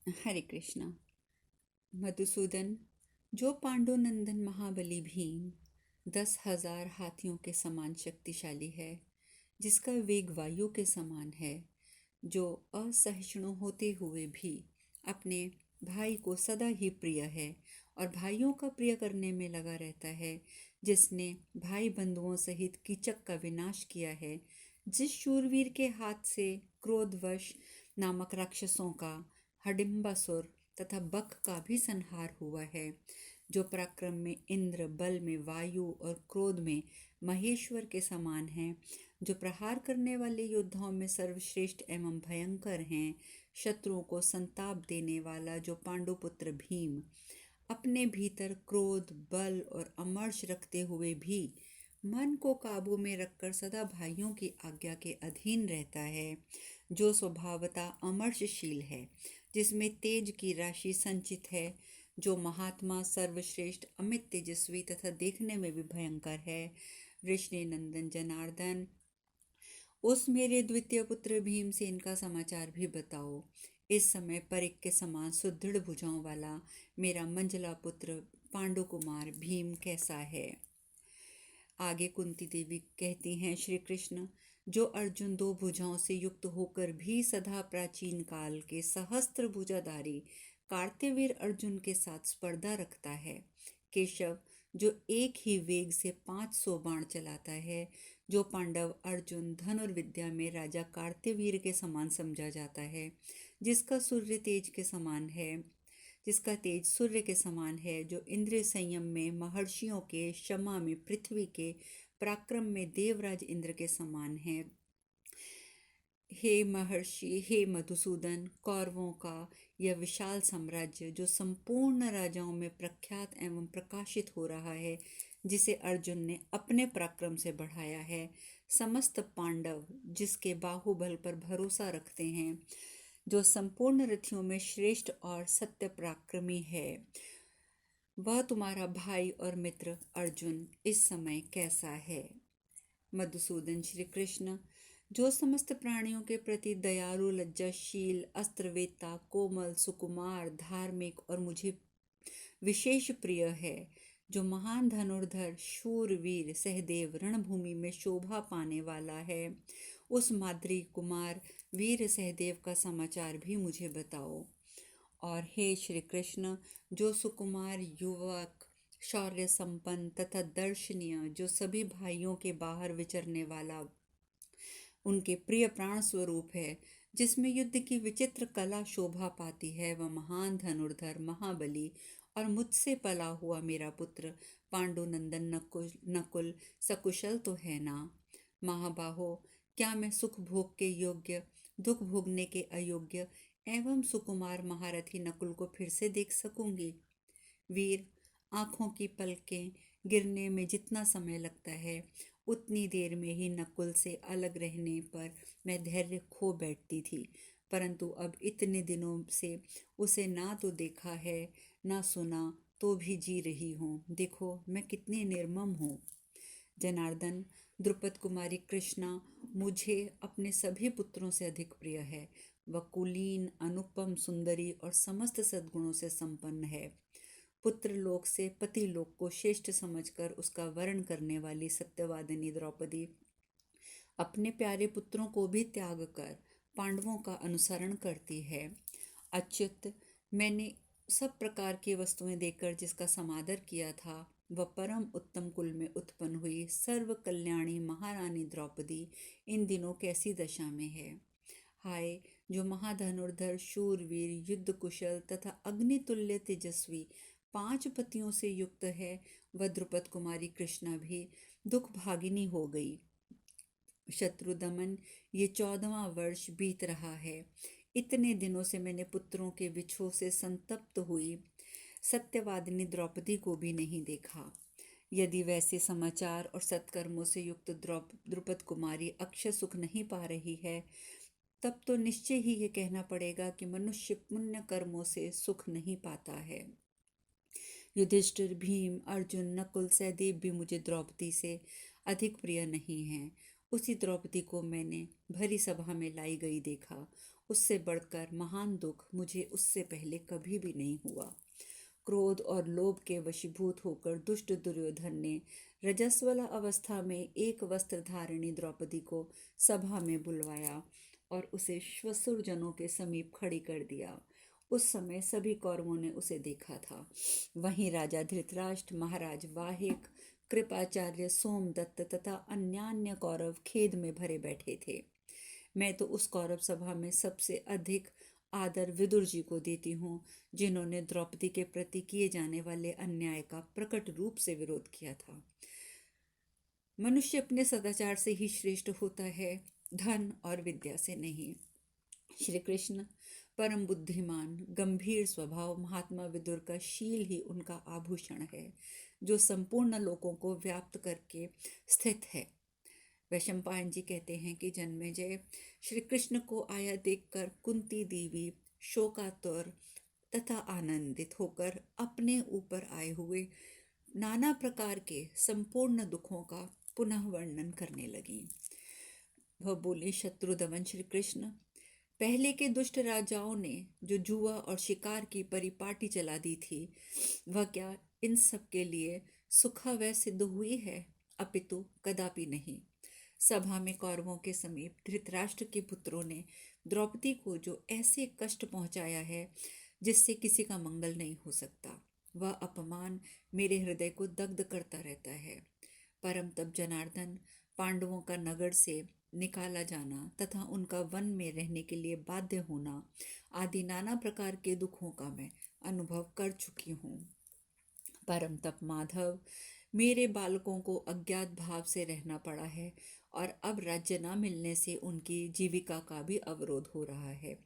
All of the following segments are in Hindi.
हरे कृष्णा। मधुसूदन, जो पांडुनंदन महाबली भीम 10,000 हाथियों के समान शक्तिशाली है, जिसका वेग वायु के समान है, जो असहिष्णु होते हुए भी अपने भाई को सदा ही प्रिय है और भाइयों का प्रिय करने में लगा रहता है, जिसने भाई बंधुओं सहित कीचक का विनाश किया है, जिस शूरवीर के हाथ से क्रोधवश नामक राक्षसों का हडिम्बासुर तथा बक का भी संहार हुआ है, जो पराक्रम में इंद्र, बल में वायु और क्रोध में महेश्वर के समान हैं, जो प्रहार करने वाले योद्धाओं में सर्वश्रेष्ठ एवं भयंकर हैं, शत्रुओं को संताप देने वाला जो पांडुपुत्र भीम अपने भीतर क्रोध, बल और अमर्ष रखते हुए भी मन को काबू में रखकर सदा भाइयों की आज्ञा के अधीन रहता है, जो स्वभावतः अमर्षशील है, जिसमें तेज की राशि संचित है, जो महात्मा सर्वश्रेष्ठ अमित तेजस्वी तथा देखने में भी भयंकर है। वृष्णि नंदन जनार्दन, उस मेरे द्वितीय पुत्र भीमसेन का समाचार भी बताओ। इस समय परिक के समान सुदृढ़ भुजाओं वाला मेरा मंजला पुत्र पांडु कुमार भीम कैसा है। आगे कुंती देवी कहती हैं, श्री कृष्ण, जो अर्जुन 2 भुजाओं से युक्त होकर भी सदा प्राचीन काल के सहस्त्र भुजाधारी कार्तिवीर अर्जुन के साथ स्पर्धा रखता है। केशव, जो एक ही वेग से 500 बाण चलाता है, जो पांडव अर्जुन धनुर्विद्या में राजा कार्तिवीर के समान समझा जाता है, जिसका सूर्य तेज के समान है, जिसका तेज सूर्य के समान है, जो इंद्रिय संयम में महर्षियों के, क्षमा में पृथ्वी के, पराक्रम में देवराज इंद्र के समान है। हे महर्षि, हे मधुसूदन, कौरवों का यह विशाल साम्राज्य जो संपूर्ण राजाओं में प्रख्यात एवं प्रकाशित हो रहा है, जिसे अर्जुन ने अपने पराक्रम से बढ़ाया है, समस्त पांडव जिसके बाहुबल पर भरोसा रखते हैं, जो संपूर्ण रथियों में श्रेष्ठ और सत्य पराक्रमी है, वह तुम्हारा भाई और मित्र अर्जुन इस समय कैसा है। मधुसूदन, श्री कृष्ण, जो समस्त प्राणियों के प्रति दयालु, लज्जाशील, अस्त्रवेत्ता, कोमल, सुकुमार, धार्मिक और मुझे विशेष प्रिय है, जो महान धनुर्धर शूरवीर सहदेव रणभूमि में शोभा पाने वाला है, उस माद्री कुमार वीर सहदेव का समाचार भी मुझे बताओ। और हे श्री कृष्ण, जो सुकुमार युवक, शौर्य संपन्न तथा दर्शनीय, जो सभी भाइयों के बाहर विचरने वाला उनके प्रिय प्राण स्वरूप है, जिसमें युद्ध की विचित्र कला शोभा पाती है, वह महान धनुर्धर महाबली और मुझसे पला हुआ मेरा पुत्र पांडुनंदन नकुल सकुशल तो है ना। महाबाहो, क्या मैं सुख भोग के योग्य, दुख भोगने के अयोग्य एवं सुकुमार महारथी नकुल को फिर से देख सकूंगी। वीर, आँखों की पलकें गिरने में जितना समय लगता है, उतनी देर में ही नकुल से अलग रहने पर मैं धैर्य खो बैठती थी, परंतु अब इतने दिनों से उसे ना तो देखा है ना सुना, तो भी जी रही हूँ। देखो मैं कितनी निर्मम हूँ। जनार्दन, द्रुपद कुमारी कृष्णा मुझे अपने सभी पुत्रों से अधिक प्रिय है। वह कुलीन, अनुपम, सुंदरी और समस्त सद्गुणों से संपन्न है। पुत्र लोक से पति लोक को श्रेष्ठ समझकर उसका वर्ण करने वाली सत्यवादिनी द्रौपदी अपने प्यारे पुत्रों को भी त्याग कर पांडवों का अनुसरण करती है। अच्युत, मैंने सब प्रकार की वस्तुएं देकर जिसका समादर किया था, वह परम उत्तम कुल में उत्पन्न हुई सर्व कल्याणी महारानी द्रौपदी इन दिनों कैसी दशा में है। हाय, जो महाधनुर्धर शूरवीर, युद्ध कुशल तथा अग्नितुल्य तेजस्वी 5 पतियों से युक्त है, वह द्रुपद कुमारी कृष्णा भी दुख भागिनी हो गई। शत्रुदमन, ये 14वां वर्ष बीत रहा है। इतने दिनों से मैंने पुत्रों के विछोह से संतप्त हुई सत्यवादिनी द्रौपदी को भी नहीं देखा। यदि वैसे समाचार और सत्कर्मों से युक्त द्रुपद कुमारी अक्षय सुख नहीं पा रही है, तब तो निश्चय ही ये कहना पड़ेगा कि मनुष्य पुण्य कर्मों से सुख नहीं पाता है। युधिष्ठिर, भीम, अर्जुन, नकुल, सहदेव भी मुझे द्रौपदी से अधिक प्रिय नहीं हैं। उसी द्रौपदी को मैंने भरी सभा में लाई गई देखा। उससे बढ़कर महान दुख मुझे उससे पहले कभी भी नहीं हुआ। क्रोध और लोभ के वशीभूत होकर दुष्ट दुर्योधन ने रजस्वला अवस्था में एक वस्त्र धारिणी द्रौपदी को सभा में बुलवाया और उसे श्वसुर जनों के समीप खड़ी कर दिया। उस समय सभी कौरवों ने उसे देखा था। वहीं राजा धृतराष्ट्र, महाराज वाहिक, कृपाचार्य सोमदत्त तथा अन्यान्य कौरव खेद में भरे बैठे थे। मैं तो उस कौरव सभा में सबसे अधिक आदर विदुर जी को देती हूँ, जिन्होंने द्रौपदी के प्रति किए जाने वाले अन्याय का प्रकट रूप से विरोध किया था। मनुष्य अपने सदाचार से ही श्रेष्ठ होता है, धन और विद्या से नहीं। श्री कृष्ण परम बुद्धिमान, गंभीर स्वभाव महात्मा विदुर का शील ही उनका आभूषण है, जो संपूर्ण लोकों को व्याप्त करके स्थित है। वैशंपायन जी कहते हैं कि जन्मेजय, श्री कृष्ण को आया देखकर कुंती देवी शोकातुर तथा आनंदित होकर अपने ऊपर आए हुए नाना प्रकार के संपूर्ण दुखों का पुनः वर्णन करने लगी। वह बोले, शत्रुदमन श्री कृष्ण, पहले के दुष्ट राजाओं ने जो जुआ और शिकार की परिपाटी चला दी थी, वह क्या इन सब के लिए सुखावह सिद्ध हुई है? अपितु कदापि नहीं। सभा में कौरवों के समीप धृतराष्ट्र के पुत्रों ने द्रौपदी को जो ऐसे कष्ट पहुंचाया है, जिससे किसी का मंगल नहीं हो सकता, वह अपमान मेरे हृदय को दग्ध करता रहता है। परम तप जनार्दन, पांडवों का नगर से निकाला जाना तथा उनका वन में रहने के लिए बाध्य होना आदि नाना प्रकार के दुखों का मैं अनुभव कर चुकी हूँ। परम तप माधव, मेरे बालकों को अज्ञात भाव से रहना पड़ा है और अब राज्य न मिलने से उनकी जीविका का भी अवरोध हो रहा है।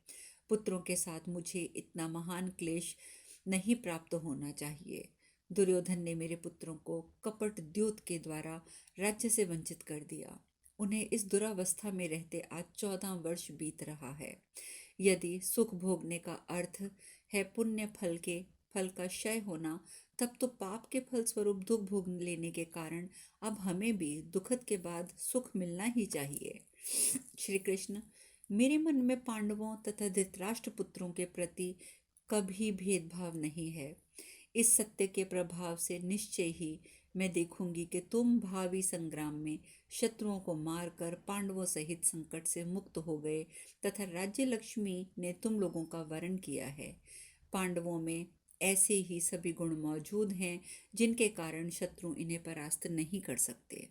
पुत्रों के साथ मुझे इतना महान क्लेश नहीं प्राप्त होना चाहिए। दुर्योधन ने मेरे पुत्रों को कपट द्यूत के द्वारा राज्य से वंचित कर दिया। उन्हें इस दुरावस्था में रहते आज 14 वर्ष बीत रहा है। यदि सुख भोगने का अर्थ है पुण्य फल का क्षय होना, तब तो पाप के फलस्वरूप दुख भोग लेने के कारण अब हमें भी दुखद के बाद सुख मिलना ही चाहिए। श्री कृष्ण, मेरे मन में पांडवों तथा धृतराष्ट्र पुत्रों के प्रति कभी भेदभाव नहीं है। इस सत्य के प्रभाव से निश्चय ही मैं देखूंगी कि तुम भावी संग्राम में शत्रुओं को मारकर पांडवों सहित संकट से मुक्त हो गए तथा राज्य लक्ष्मी ने तुम लोगों का वरण किया है। पांडवों में ऐसे ही सभी गुण मौजूद हैं जिनके कारण शत्रु इन्हें परास्त नहीं कर सकते।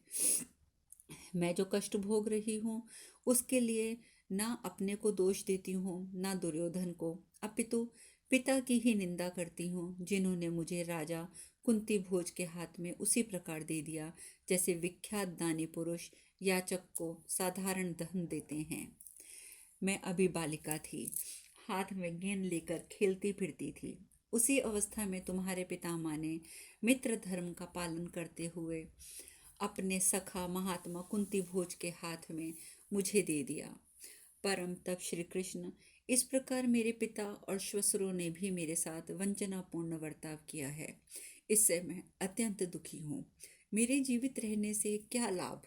मैं जो कष्ट भोग रही हूँ उसके लिए ना अपने को दोष देती हूँ ना दुर्योधन को, अपितु पिता की ही निंदा करती हूँ, जिन्होंने मुझे राजा कुंती भोज के हाथ में उसी प्रकार दे दिया जैसे विख्यात दानी पुरुष याचक को साधारण धन देते हैं। मैं अभी बालिका थी, हाथ में गेंद लेकर खेलती फिरती थी। उसी अवस्था में तुम्हारे पितामह ने मित्र धर्म का पालन करते हुए अपने सखा महात्मा कुंती भोज के हाथ में मुझे दे दिया। परम तप श्री कृष्ण, इस प्रकार मेरे पिता और श्वसुरों ने भी मेरे साथ वंचनापूर्ण बर्ताव किया है। इससे मैं अत्यंत दुखी हूँ। मेरे जीवित रहने से क्या लाभ?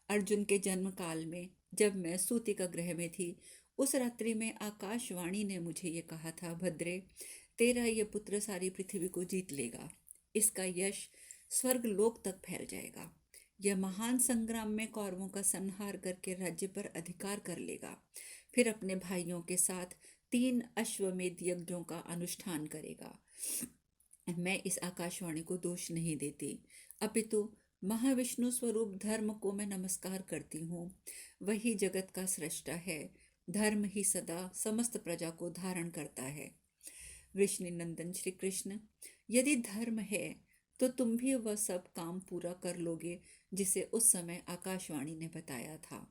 अर्जुन के जन्म काल में जब मैं सूतिका गृह में थी, उस रात्रि में आकाशवाणी ने मुझे ये कहा था, भद्रे, तेरा ये पुत्र सारी पृथ्वी को जीत लेगा। इसका यश स्वर्ग लोक तक फैल जाएगा। यह महान संग्राम में कौरवों का संहार करके राज्य पर अधिकार कर लेगा। फिर अपने भाइयों के साथ 3 अश्वमेध यज्ञों का अनुष्ठान करेगा। मैं इस आकाशवाणी को दोष नहीं देती, अपितु महाविष्णु स्वरूप धर्म को मैं नमस्कार करती हूँ। वही जगत का सृष्टा है। धर्म ही सदा समस्त प्रजा को धारण करता है। वृष्णि नंदन श्री कृष्ण, यदि धर्म है तो तुम भी वह सब काम पूरा कर लोगे जिसे उस समय आकाशवाणी ने बताया था।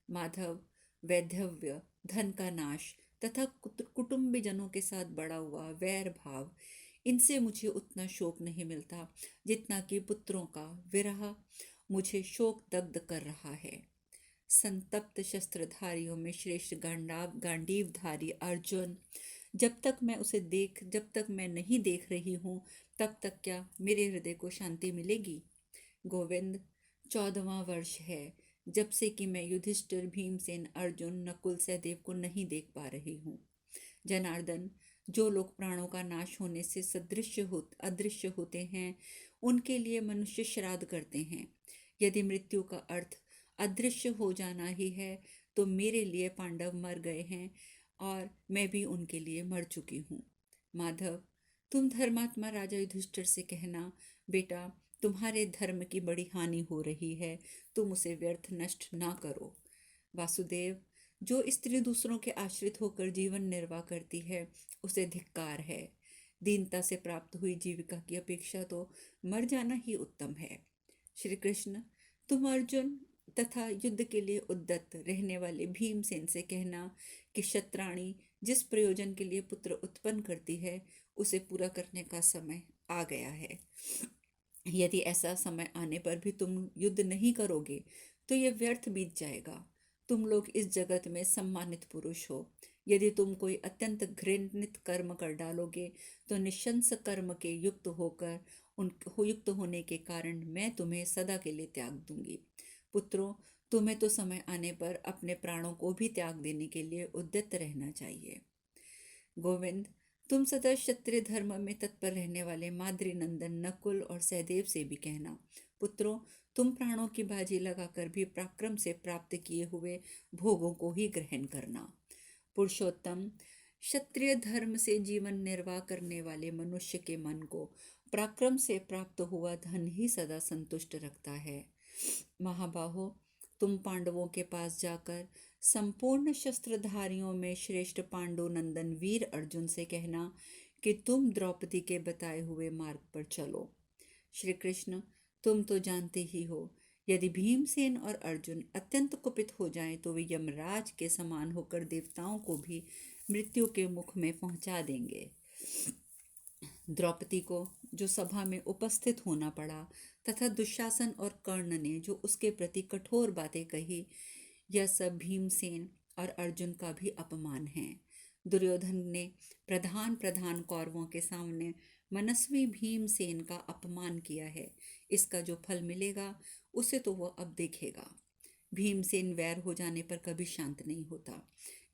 माधव, वैधव्य, धन का नाश तथा कुटुंबीजनों के साथ बढ़ा हुआ वैर भाव, इनसे मुझे उतना शोक नहीं मिलता जितना कि पुत्रों का विरह मुझे शोक दग्ध कर रहा है। संतप्त शस्त्रधारियों में श्रेष्ठ गांडीवधारी अर्जुन, जब तक मैं नहीं देख रही हूँ, तब तक क्या मेरे हृदय को शांति मिलेगी? गोविंद, 14वां वर्ष है, जब से कि मैं युधिष्ठिर, भीमसेन, अर्जुन, नकुल, सहदेव को नहीं देख पा रही हूँ। जनार्दन, जो लोग प्राणों का नाश होने से अदृश्य होते हैं, उनके लिए मनुष्य श्राद्ध करते हैं। यदि मृत्यु का अर्थ अदृश्य हो जाना ही है, तो मेरे लिए पांडव मर गए हैं और मैं भी उनके लिए मर चुकी हूँ। माधव, तुम धर्मात्मा राजा युधिष्ठिर से कहना, बेटा, तुम्हारे धर्म की बड़ी हानि हो रही है, तुम उसे व्यर्थ नष्ट ना करो। वासुदेव, जो स्त्री दूसरों के आश्रित होकर जीवन निर्वाह करती है, उसे धिक्कार है। दीनता से प्राप्त हुई जीविका की अपेक्षा तो मर जाना ही उत्तम है। श्री कृष्ण, तुम अर्जुन तथा युद्ध के लिए उद्यत रहने वाले भीमसेन से कहना कि शत्राणी जिस प्रयोजन के लिए पुत्र उत्पन्न करती है, उसे पूरा करने का समय आ गया है। यदि ऐसा समय आने पर भी तुम युद्ध नहीं करोगे, तो यह व्यर्थ बीत जाएगा। तुम लोग इस जगत में सम्मानित पुरुष हो। यदि तुम कोई अत्यंत घृणित कर्म कर डालोगे, तो निशंस कर्म के युक्त होने के कारण मैं तुम्हें सदा के लिए त्याग दूंगी। पुत्रों, तुम्हें तो समय आने पर अपने प्राणों को भी त्याग देने के लिए उद्यत रहना चाहिए। गोविंद, तुम सदा क्षत्रिय धर्म में तत्पर रहने वाले माद्री नंदन नकुल और सहदेव से भी कहना, पुत्रों, तुम प्राणों की बाजी लगाकर भी पराक्रम से प्राप्त किए हुए भोगों को ही ग्रहण करना। पुरुषोत्तम, क्षत्रिय धर्म से जीवन निर्वाह करने वाले मनुष्य के मन को पराक्रम से प्राप्त हुआ धन ही सदा संतुष्ट रखता है। महाबाहो, तुम पांडवों के पास जाकर संपूर्ण शस्त्रधारियों में श्रेष्ठ पांडु नंदन वीर अर्जुन से कहना कि तुम द्रौपदी के बताए हुए मार्ग पर चलो। श्री कृष्ण, तुम तो जानते ही हो, यदि भीमसेन और अर्जुन अत्यंत कुपित हो जाएं, तो वे यमराज के समान होकर देवताओं को भी मृत्यु के मुख में पहुंचा देंगे। द्रौपदी को जो सभा में उपस्थित होना पड़ा तथा दुशासन और कर्ण ने जो उसके प्रति कठोर बातें कही, यह सब भीमसेन और अर्जुन का भी अपमान है। दुर्योधन ने प्रधान प्रधान कौरवों के सामने मनस्वी भीमसेन का अपमान किया है। इसका जो फल मिलेगा, उसे तो वह अब देखेगा। भीमसेन वैर हो जाने पर कभी शांत नहीं होता।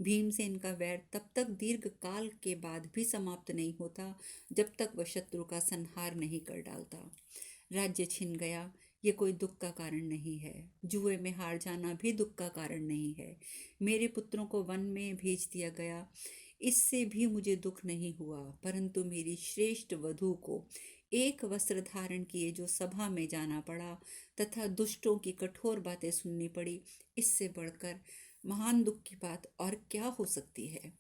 भीमसेन का वैर तब तक दीर्घ काल के बाद भी समाप्त नहीं होता, जब तक वह शत्रु का संहार नहीं कर डालता। राज्य छिन गया, ये कोई दुख का कारण नहीं है। जुए में हार जाना भी दुख का कारण नहीं है। मेरे पुत्रों को वन में भेज दिया गया, इससे भी मुझे दुख नहीं हुआ, परंतु मेरी श्रेष्ठ वधू को एक वस्त्र धारण किए जो सभा में जाना पड़ा तथा दुष्टों की कठोर बातें सुननी पड़ी, इससे बढ़कर महान दुख की बात और क्या हो सकती है।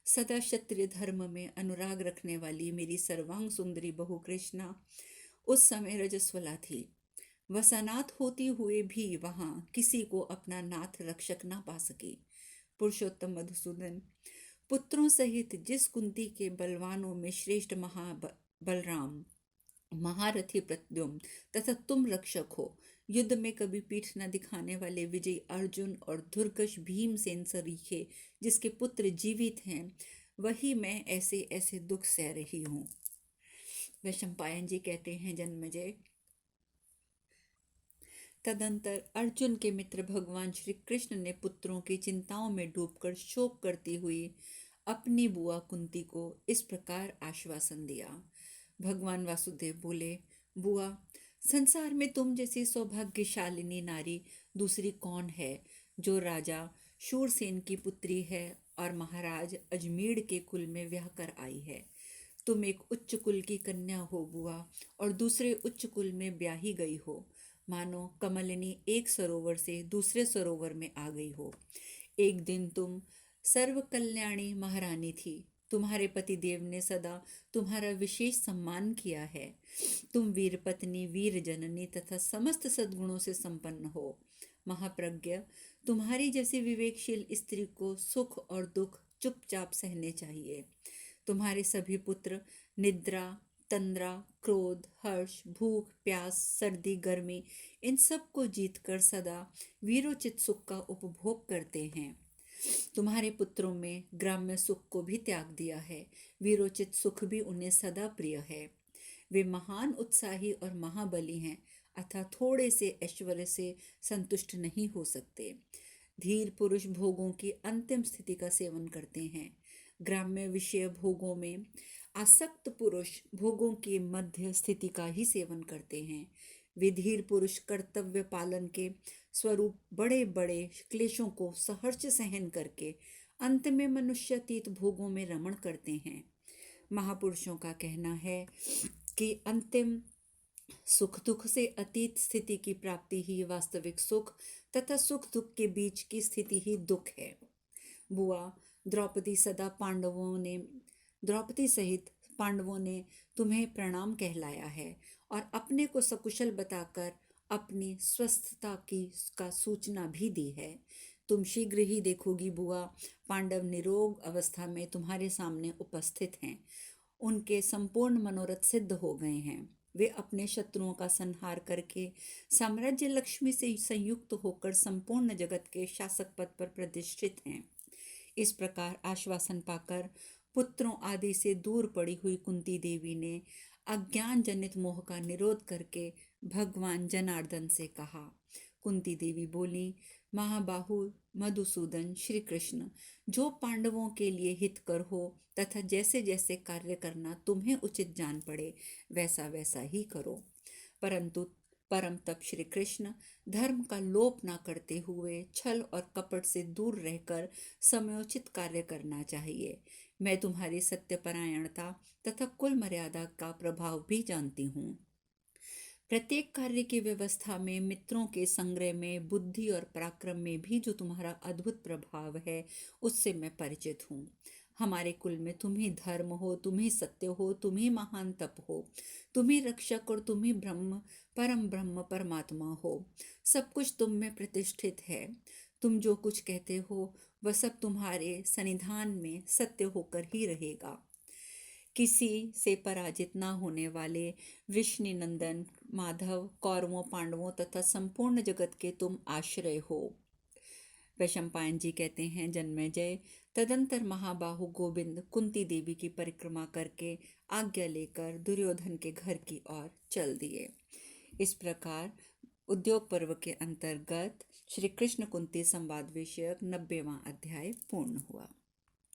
सदा क्षत्रिय धर्म में अनुराग रखने वाली मेरी सर्वांग सुंदरी बहू कृष्णा उस समय रजस्वला थी। वह सनाथ होती हुए भी वहां किसी को अपना नाथ रक्षक ना पा सकी। पुरुषोत्तम मधुसूदन, पुत्रों सहित जिस कुंती के बलवानों में श्रेष्ठ बलराम, महारथी प्रद्युम्न तथा तुम रक्षक हो, युद्ध में कभी पीठ न दिखाने वाले विजयी अर्जुन और धुर्कश भीमसेन सरीखे जिसके पुत्र जीवित हैं, वही मैं ऐसे ऐसे दुख सह रही हूँ। वैशंपायन जी कहते हैं, जन्मेजय, तदंतर अर्जुन के मित्र भगवान श्री कृष्ण ने पुत्रों की चिंताओं में डूबकर शोक करती हुई अपनी बुआ कुंती को इस प्रकार आश्वासन दिया। भगवान वासुदेव बोले, बुआ, संसार में तुम जैसी सौभाग्यशालिनी नारी दूसरी कौन है, जो राजा शूरसेन की पुत्री है और महाराज अजमेर के कुल में ब्याह कर आई है। तुम एक उच्च कुल की कन्या हो बुआ, और दूसरे उच्च कुल में ब्याही गई हो। मानो कमलिनी एक सरोवर से दूसरे सरोवर में आ गई हो। एक दिन तुम सर्व कल्याणी महारानी थी। तुम्हारे पति देव ने सदा तुम्हारा विशेष सम्मान किया है। तुम वीर पत्नी, वीर जननी तथा समस्त सद्गुणों से संपन्न हो। महाप्रज्ञ, तुम्हारी जैसी विवेकशील स्त्री को सुख और दुख चुपचाप सहने चाहिए। तुम्हारे सभी पुत्र निद्रा, तंद्रा, क्रोध, हर्ष, भूख, प्यास, सर्दी, गर्मी, इन सब को जीतकर सदा वीरोचित सुख का उपभोग करते हैं। तुम्हारे पुत्रों में ग्राम्य सुख को भी त्याग दिया है। वीरोचित सुख भी उन्हें सदा प्रिय है। वे महान उत्साही और महाबली हैं। अथवा थोड़े से ऐश्वर्य से संतुष्ट नहीं हो सकते। धीर पुरुष भोगों की अंतिम स्थिति का सेवन करते हैं। ग्राम्य विषय भोगों में आसक्त पुरुष भोगों की मध्य स्थिति का ही सेवन करते हैं। विधीर पुरुष कर्तव्य पालन के स्वरूप बड़े बड़े क्लेशों को सहर्ष सहन करके अंत में मनुष्यातीत भोगों में रमण करते हैं। महापुरुषों का कहना है कि अंतिम सुख दुख से अतीत स्थिति की प्राप्ति ही वास्तविक सुख तथा सुख दुख के बीच की स्थिति ही दुख है। बुआ, द्रौपदी सहित पांडवों ने तुम्हें प्रणाम कहलाया है और अपने को सकुशल बताकर अपनी स्वस्थता की का सूचना भी दी है। तुम शीघ्र ही देखोगी बुआ, पांडव निरोग अवस्था में तुम्हारे सामने उपस्थित हैं। उनके संपूर्ण मनोरथ सिद्ध हो गए हैं। वे अपने शत्रुओं का संहार करके साम्राज्य लक्ष्मी से संयुक्त होकर संपूर्ण जगत के शासक पद पर प्रतिष्ठित हैं। इस प्रकार आश्वासन पाकर पुत्रों आदि से दूर पड़ी हुई कुंती देवी ने अज्ञान जनित मोह का निरोध करके भगवान जनार्दन से कहा। कुंती देवी बोली, महाबाहु मधुसूदन श्री कृष्ण, जो पांडवों के लिए हितकर हो तथा जैसे जैसे कार्य करना तुम्हें उचित जान पड़े वैसा वैसा ही करो। परंतु परम तप श्री कृष्ण धर्म का लोप ना करते हुए छल और कपट से दूर रहकर समयोचित कार्य करना चाहिए। मैं तुम्हारी सत्यपरायणता तथा कुल मर्यादा का प्रभाव भी जानती हूँ। प्रत्येक कार्य की व्यवस्था में, मित्रों के संग्रह में, बुद्धि और पराक्रम में भी जो तुम्हारा अद्भुत प्रभाव है उससे मैं परिचित हूँ। हमारे कुल में तुम ही धर्म हो, तुम ही सत्य हो, तुम ही महान तप हो, तुम ही रक्षक और तुम ही ब्रह्म परमात्मा हो। सब कुछ तुम में प्रतिष्ठित है। तुम जो कुछ कहते हो वह सब तुम्हारे सन्निधान में सत्य होकर ही रहेगा। किसी से पराजित न होने वाले विष्णुनंदन माधव, कौरवों, पांडवों तथा संपूर्ण जगत के तुम आश्रय हो। वैशंपायन जी कहते हैं, जन्मेजय, तदंतर महाबाहु गोविंद कुंती देवी की परिक्रमा करके आज्ञा लेकर दुर्योधन के घर की ओर चल दिए। इस प्रकार उद्योग पर्व के अंतर्गत श्री कृष्ण कुंती संवाद विषयक 90वां अध्याय पूर्ण हुआ।